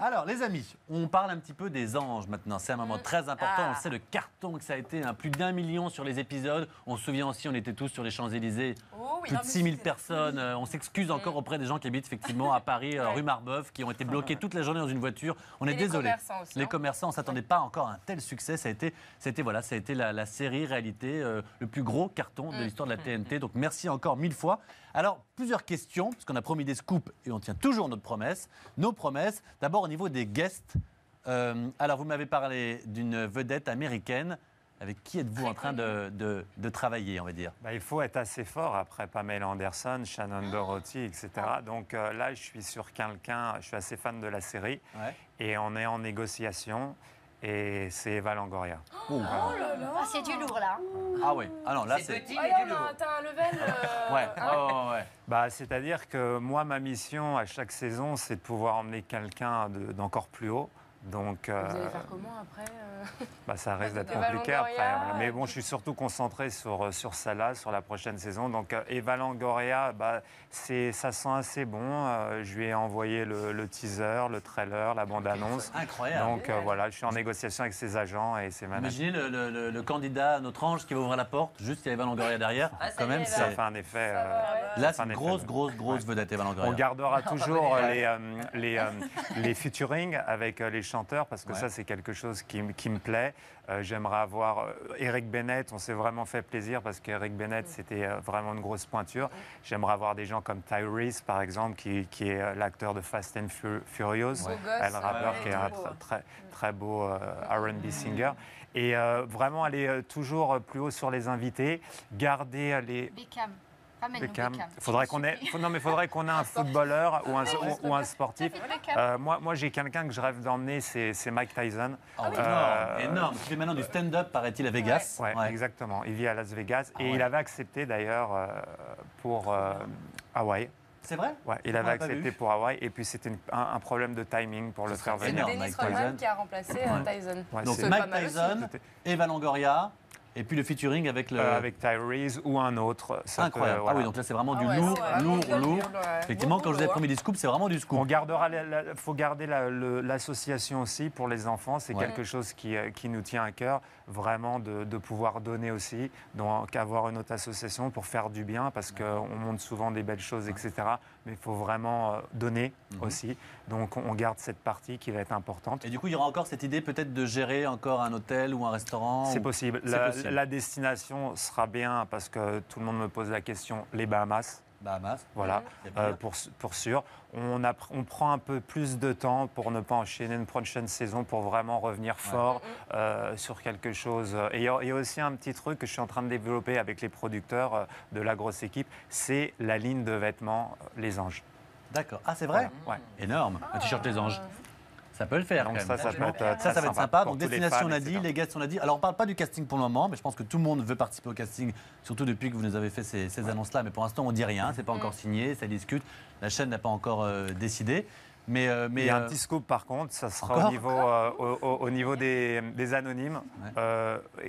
Alors, les amis, on parle un petit peu des anges maintenant. C'est un moment très important. On sait le carton que ça a été, plus d'1 million sur les épisodes. On se souvient aussi, on était tous sur les Champs-Élysées. Plus de 6000 personnes. On s'excuse encore auprès des gens qui habitent effectivement à Paris, rue Marbeuf, qui ont été bloqués toute la journée dans une voiture. On est désolé. Les commerçants, on ne s'attendait pas encore à un tel succès. Ça a été la série réalité, le plus gros carton de l'histoire de la TNT. Donc merci encore 1000 fois. Alors, plusieurs questions, parce qu'on a promis des scoops et on tient toujours notre promesse. Nos promesses. D'abord, au niveau des guests. Alors, vous m'avez parlé d'une vedette américaine. Avec qui êtes-vous en train de travailler, on va dire? Il faut être assez fort après Pamela Anderson, Shannon Doherty, etc. Donc là, je suis sur quelqu'un, je suis assez fan de la série. Ouais. Et on est en négociation. Et c'est Eva Longoria. Oh là là. Ah, c'est du lourd, là. Ah oui. Ah non, là, c'est... Petit, mais du lourd. T'as un level... ouais. C'est-à-dire que moi, ma mission à chaque saison, c'est de pouvoir emmener quelqu'un d'encore plus haut. Donc, vous allez faire comment après ça risque d'être compliqué après. Mais bon, je suis surtout concentré sur celle-là, sur la prochaine saison. Donc, Eva Longoria, ça sent assez bon. Je lui ai envoyé le teaser, le trailer, la bande-annonce. Incroyable. Donc, voilà, je suis en négociation avec ses agents et ses managers. Imaginez le candidat, notre ange, qui va ouvrir la porte, juste il y a Eva Longoria derrière. Quand même, ça fait un effet. Là, c'est une grosse vedette, Eva Longoria. On gardera toujours les featuring avec les chanteurs, parce que ça, c'est quelque chose qui me plaît. J'aimerais avoir Eric Bennett. On s'est vraiment fait plaisir parce qu'Eric Bennett, c'était vraiment une grosse pointure. J'aimerais avoir des gens comme Tyrese, par exemple, qui est l'acteur de Fast and Furious, le rappeur qui est un très beau R&B singer. Et vraiment aller toujours plus haut sur les invités, garder les... Beckham. Faudrait qu'on ait un footballeur ou un sportif. Moi, j'ai quelqu'un que je rêve d'emmener, c'est Mike Tyson. Énorme. Qui fait maintenant du stand-up, paraît-il, à Vegas. Ouais, exactement. Il vit à Las Vegas. Et il avait accepté d'ailleurs pour Hawaï. C'est vrai? Ouais, il avait accepté pour Hawaï. Et puis c'était un problème de timing pour le faire venir. C'est Dennis Rodman qui a remplacé Tyson. Donc Mike Tyson, Eva Longoria. Et puis le featuring avec le... avec Tyrese ou un autre. Incroyable. Ah oui, donc là, c'est vraiment du lourd. Effectivement, quand je vous ai promis des scoops, c'est vraiment du scoop. On gardera, faut garder l'association aussi pour les enfants. C'est quelque chose qui nous tient à cœur, vraiment de pouvoir donner aussi, donc avoir une autre association pour faire du bien, parce qu'on montre souvent des belles choses, etc. Mais il faut vraiment donner aussi. Donc on garde cette partie qui va être importante. Et du coup, il y aura encore cette idée peut-être de gérer encore un hôtel ou un restaurant? C'est possible. La destination sera bien, parce que tout le monde me pose la question, les Bahamas. Voilà, pour sûr. On prend un peu plus de temps pour ne pas enchaîner une prochaine saison, pour vraiment revenir fort sur quelque chose. Et il y a aussi un petit truc que je suis en train de développer avec les producteurs de la grosse équipe, c'est la ligne de vêtements Les Anges. D'accord. Ah, c'est vrai? Ouais. Énorme. Un t-shirt Les Anges. Ça peut le faire. Donc ça va être sympa. Donc destination, on a dit, les guests, on a dit. Alors on parle pas du casting pour le moment, mais je pense que tout le monde veut participer au casting, surtout depuis que vous nous avez fait ces annonces-là. Mais pour l'instant, on dit rien. C'est pas encore signé, ça discute. La chaîne n'a pas encore décidé. Mais il y a un petit scoop par contre, ça sera au niveau des anonymes.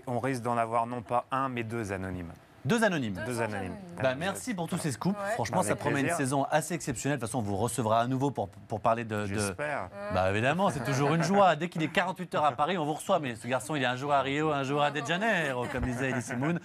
On risque d'en avoir non pas un, mais 2 anonymes. 2 anonymes. 2 anonymes. Merci pour tous ces scoops. Franchement, ça promet une saison assez exceptionnelle. De toute façon, on vous recevra à nouveau pour parler de... J'espère. Évidemment, c'est toujours une joie. Dès qu'il est 48 heures à Paris, on vous reçoit. Mais ce garçon, il est un jour à Rio, un jour à De Janeiro, comme disait Elise Moon.